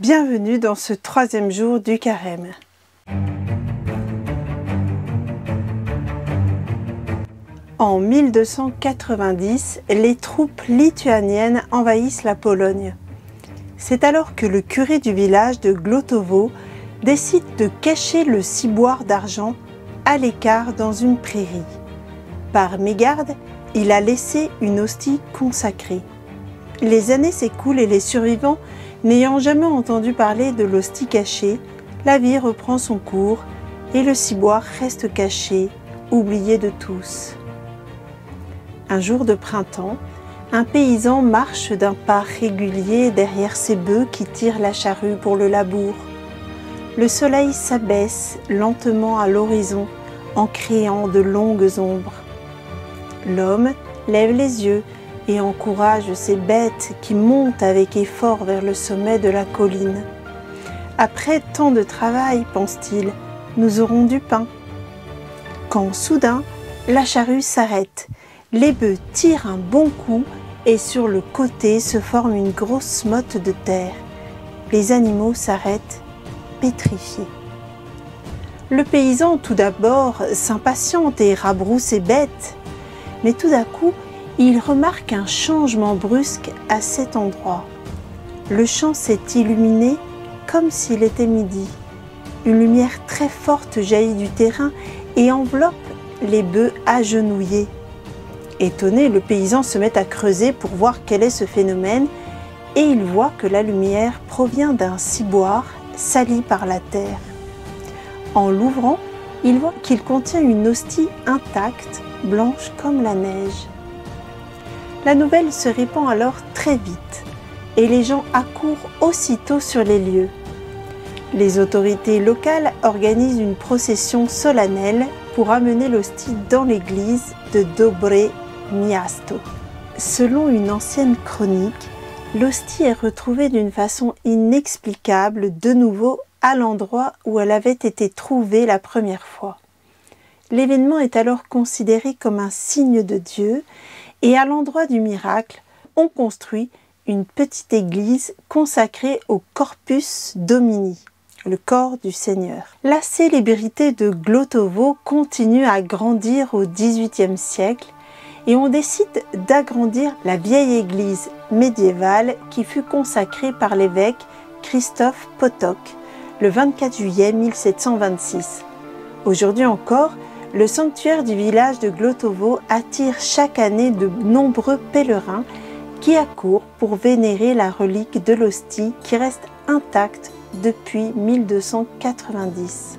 Bienvenue dans ce 3e jour du carême. En 1290, les troupes lituaniennes envahissent la Pologne. C'est alors que le curé du village de Glotowo décide de cacher le ciboire d'argent à l'écart dans une prairie. Par mégarde, il a laissé une hostie consacrée. Les années s'écoulent et les survivants, n'ayant jamais entendu parler de l'hostie cachée, la vie reprend son cours et le ciboire reste caché, oublié de tous. Un jour de printemps, un paysan marche d'un pas régulier derrière ses bœufs qui tirent la charrue pour le labour. Le soleil s'abaisse lentement à l'horizon en créant de longues ombres. L'homme lève les yeux et encourage ses bêtes qui montent avec effort vers le sommet de la colline. Après tant de travail, pense-t-il, nous aurons du pain. Quand soudain, la charrue s'arrête. Les bœufs tirent un bon coup et sur le côté se forme une grosse motte de terre. Les animaux s'arrêtent, pétrifiés. Le paysan, tout d'abord, s'impatiente et rabroue ses bêtes. Mais tout d'un coup, il remarque un changement brusque à cet endroit. Le champ s'est illuminé comme s'il était midi. Une lumière très forte jaillit du terrain et enveloppe les bœufs agenouillés. Étonné, le paysan se met à creuser pour voir quel est ce phénomène et il voit que la lumière provient d'un ciboire sali par la terre. En l'ouvrant, il voit qu'il contient une hostie intacte, blanche comme la neige. La nouvelle se répand alors très vite et les gens accourent aussitôt sur les lieux. Les autorités locales organisent une procession solennelle pour amener l'hostie dans l'église de Dobre Miasto. Selon une ancienne chronique, l'hostie est retrouvée d'une façon inexplicable de nouveau à l'endroit où elle avait été trouvée la première fois. L'événement est alors considéré comme un signe de Dieu et à l'endroit du miracle, on construit une petite église consacrée au Corpus Domini, le corps du Seigneur. La célébrité de Glotowo continue à grandir au XVIIIe siècle et on décide d'agrandir la vieille église médiévale qui fut consacrée par l'évêque Krzysztof Potok le 24 juillet 1726. Aujourd'hui encore, le sanctuaire du village de Glotowo attire chaque année de nombreux pèlerins qui accourent pour vénérer la relique de l'hostie qui reste intacte depuis 1290.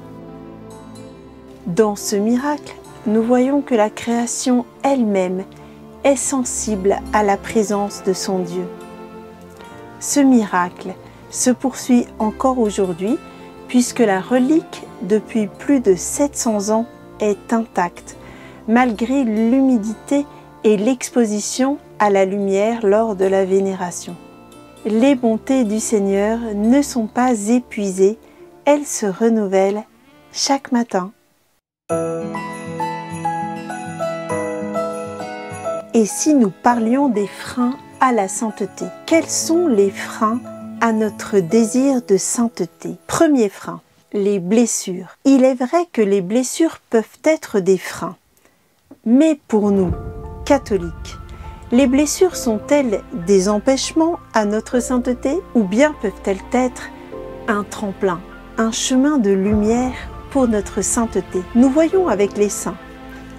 Dans ce miracle, nous voyons que la création elle-même est sensible à la présence de son Dieu. Ce miracle se poursuit encore aujourd'hui puisque la relique, depuis plus de 700 ans, est intacte, malgré l'humidité et l'exposition à la lumière lors de la vénération. Les bontés du Seigneur ne sont pas épuisées, elles se renouvellent chaque matin. Et si nous parlions des freins à la sainteté? Quels sont les freins à notre désir de sainteté? Premier frein, les blessures. Il est vrai que les blessures peuvent être des freins. Mais pour nous, catholiques, les blessures sont-elles des empêchements à notre sainteté ou bien peuvent-elles être un tremplin, un chemin de lumière pour notre sainteté? Nous voyons avec les saints.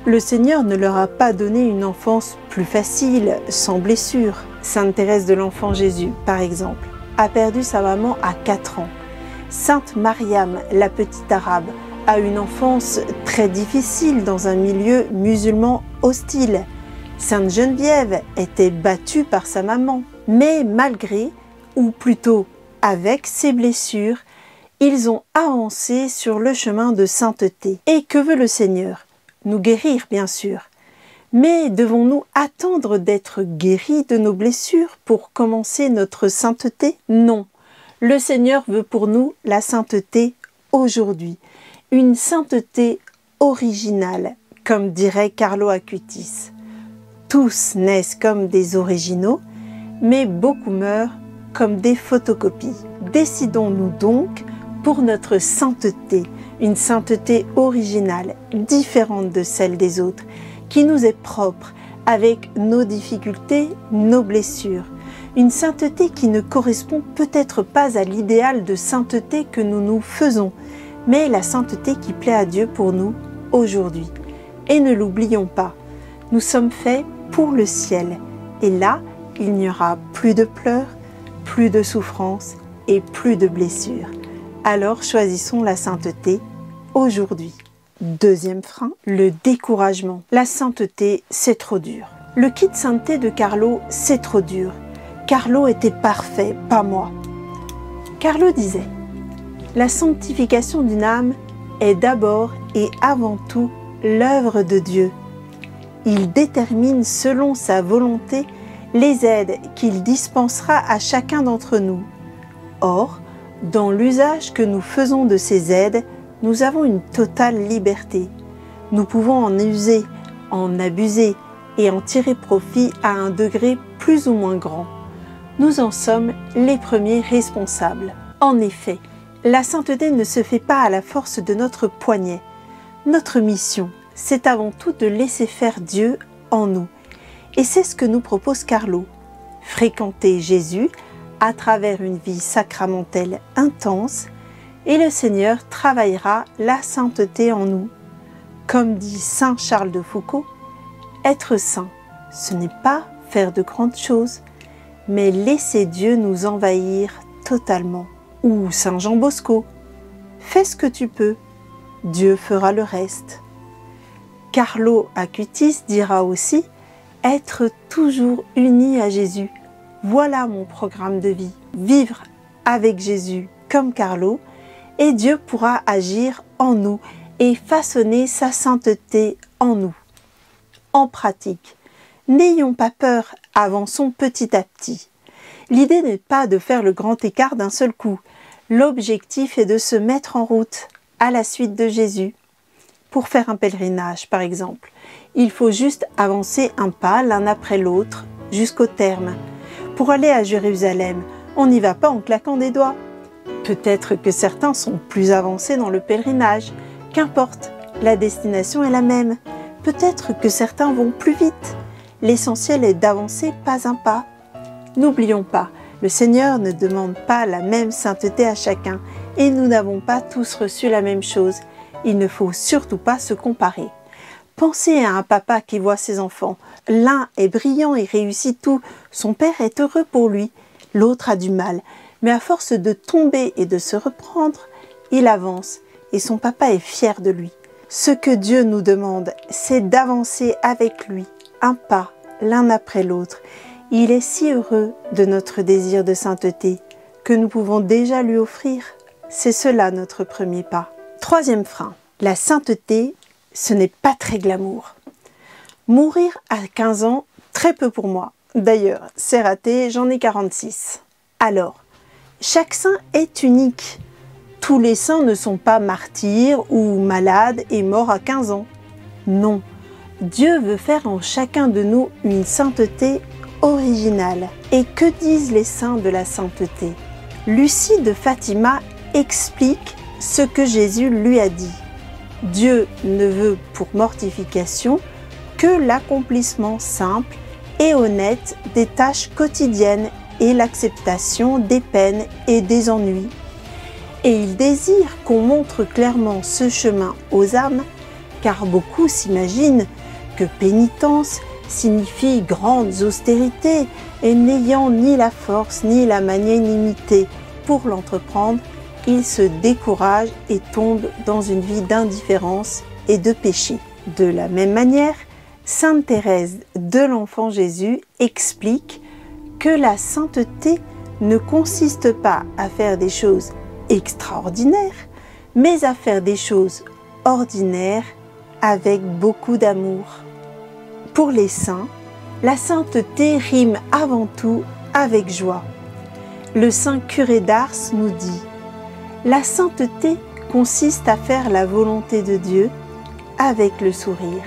Le Seigneur ne leur a pas donné une enfance plus facile, sans blessure. Sainte Thérèse de l'Enfant Jésus, par exemple, a perdu sa maman à 4 ans. Sainte Mariam, la petite arabe, a une enfance très difficile dans un milieu musulman hostile. Sainte Geneviève était battue par sa maman. Mais malgré, ou plutôt avec ses blessures, ils ont avancé sur le chemin de sainteté. Et que veut le Seigneur? Nous guérir, bien sûr. Mais devons-nous attendre d'être guéris de nos blessures pour commencer notre sainteté? Non. Le Seigneur veut pour nous la sainteté aujourd'hui. Une sainteté originale, comme dirait Carlo Acutis. Tous naissent comme des originaux, mais beaucoup meurent comme des photocopies. Décidons-nous donc pour notre sainteté, une sainteté originale, différente de celle des autres, qui nous est propre, avec nos difficultés, nos blessures. Une sainteté qui ne correspond peut-être pas à l'idéal de sainteté que nous nous faisons, mais la sainteté qui plaît à Dieu pour nous aujourd'hui. Et ne l'oublions pas, nous sommes faits pour le ciel. Et là, il n'y aura plus de pleurs, plus de souffrances et plus de blessures. Alors choisissons la sainteté aujourd'hui. Deuxième frein, le découragement. La sainteté, c'est trop dur. Le kit sainteté de Carlo, c'est trop dur. Carlo était parfait, pas moi. Carlo disait, la sanctification d'une âme est d'abord et avant tout l'œuvre de Dieu. Il détermine selon sa volonté les aides qu'il dispensera à chacun d'entre nous. Or, dans l'usage que nous faisons de ces aides, nous avons une totale liberté. Nous pouvons en user, en abuser et en tirer profit à un degré plus ou moins grand. Nous en sommes les premiers responsables. En effet, la sainteté ne se fait pas à la force de notre poignet. Notre mission, c'est avant tout de laisser faire Dieu en nous. Et c'est ce que nous propose Carlo. Fréquenter Jésus à travers une vie sacramentelle intense, et le Seigneur travaillera la sainteté en nous. Comme dit saint Charles de Foucauld, être saint, ce n'est pas faire de grandes choses, mais laisser Dieu nous envahir totalement. Ou saint Jean Bosco, fais ce que tu peux, Dieu fera le reste. Carlo Acutis dira aussi, être toujours uni à Jésus. Voilà mon programme de vie. Vivre avec Jésus comme Carlo, et Dieu pourra agir en nous et façonner sa sainteté en nous. En pratique, n'ayons pas peur, avançons petit à petit. L'idée n'est pas de faire le grand écart d'un seul coup. L'objectif est de se mettre en route à la suite de Jésus. Pour faire un pèlerinage, par exemple, il faut juste avancer un pas l'un après l'autre jusqu'au terme. Pour aller à Jérusalem, on n'y va pas en claquant des doigts. Peut-être que certains sont plus avancés dans le pèlerinage. Qu'importe, la destination est la même. Peut-être que certains vont plus vite. L'essentiel est d'avancer pas un pas. N'oublions pas, le Seigneur ne demande pas la même sainteté à chacun et nous n'avons pas tous reçu la même chose. Il ne faut surtout pas se comparer. Pensez à un papa qui voit ses enfants. L'un est brillant et réussit tout. Son père est heureux pour lui. L'autre a du mal. Mais à force de tomber et de se reprendre, il avance et son papa est fier de lui. Ce que Dieu nous demande, c'est d'avancer avec lui, un pas, l'un après l'autre. Il est si heureux de notre désir de sainteté que nous pouvons déjà lui offrir. C'est cela notre premier pas. Troisième frein, la sainteté, ce n'est pas très glamour. Mourir à 15 ans, très peu pour moi. D'ailleurs, c'est raté, j'en ai 46. Alors, chaque saint est unique. Tous les saints ne sont pas martyrs ou malades et morts à 15 ans. Non, Dieu veut faire en chacun de nous une sainteté originale. Et que disent les saints de la sainteté? Lucie de Fatima explique ce que Jésus lui a dit. Dieu ne veut pour mortification que l'accomplissement simple et honnête des tâches quotidiennes et l'acceptation des peines et des ennuis. Et il désire qu'on montre clairement ce chemin aux âmes, car beaucoup s'imaginent que pénitence signifie grandes austérités et n'ayant ni la force ni la magnanimité pour l'entreprendre, ils se découragent et tombent dans une vie d'indifférence et de péché. De la même manière, Sainte Thérèse de l'Enfant Jésus explique que la sainteté ne consiste pas à faire des choses extraordinaires, mais à faire des choses ordinaires avec beaucoup d'amour. Pour les saints, la sainteté rime avant tout avec joie. Le saint curé d'Ars nous dit « La sainteté consiste à faire la volonté de Dieu avec le sourire »,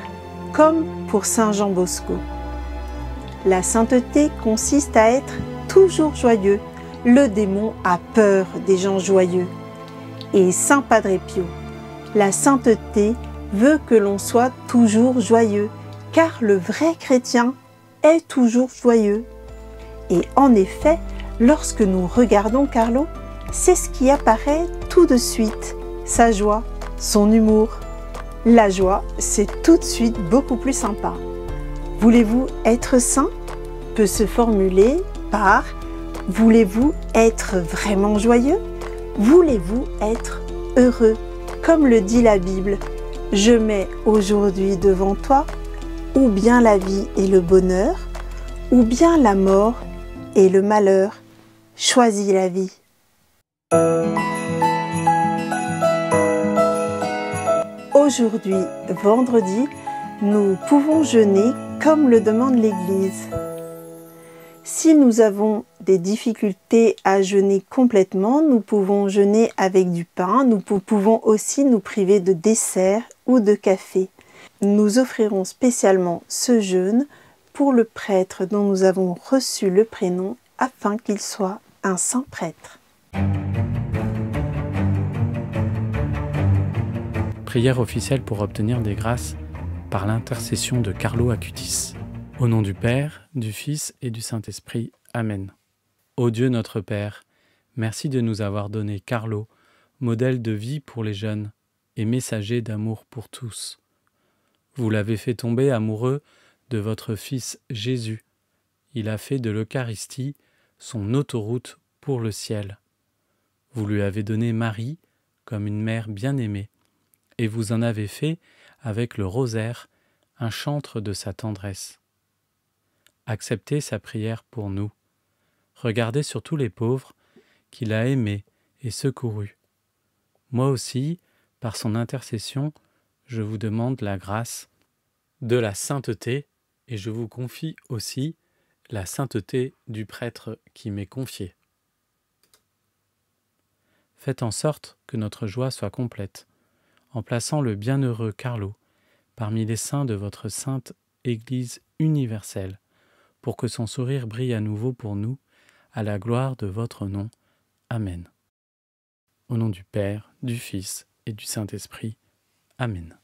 comme pour saint Jean Bosco. La sainteté consiste à être toujours joyeux, le démon a peur des gens joyeux. Et Saint Padre Pio, la sainteté veut que l'on soit toujours joyeux, car le vrai chrétien est toujours joyeux. Et en effet, lorsque nous regardons Carlo, c'est ce qui apparaît tout de suite, sa joie, son humour. La joie, c'est tout de suite beaucoup plus sympa. Voulez-vous être saint peut se formuler par « Voulez-vous être vraiment joyeux ? Voulez-vous être heureux ?» Comme le dit la Bible, « Je mets aujourd'hui devant toi ou bien la vie et le bonheur, ou bien la mort et le malheur. Choisis la vie. » Aujourd'hui, vendredi, nous pouvons jeûner comme le demande l'Église. Si nous avons des difficultés à jeûner complètement, nous pouvons jeûner avec du pain. Nous pouvons aussi nous priver de dessert ou de café. Nous offrirons spécialement ce jeûne pour le prêtre dont nous avons reçu le prénom afin qu'il soit un saint prêtre. Prière officielle pour obtenir des grâces par l'intercession de Carlo Acutis. Au nom du Père, du Fils et du Saint-Esprit. Amen. Ô Dieu notre Père, merci de nous avoir donné Carlo, modèle de vie pour les jeunes et messager d'amour pour tous. Vous l'avez fait tomber amoureux de votre Fils Jésus. Il a fait de l'Eucharistie son autoroute pour le ciel. Vous lui avez donné Marie comme une mère bien-aimée, et vous en avez fait, avec le rosaire, un chantre de sa tendresse. Acceptez sa prière pour nous. Regardez sur tous les pauvres qu'il a aimés et secourus. Moi aussi, par son intercession, je vous demande la grâce de la sainteté et je vous confie aussi la sainteté du prêtre qui m'est confié. Faites en sorte que notre joie soit complète, en plaçant le bienheureux Carlo parmi les saints de votre sainte Église universelle, pour que son sourire brille à nouveau pour nous, à la gloire de votre nom. Amen. Au nom du Père, du Fils et du Saint-Esprit. Amen.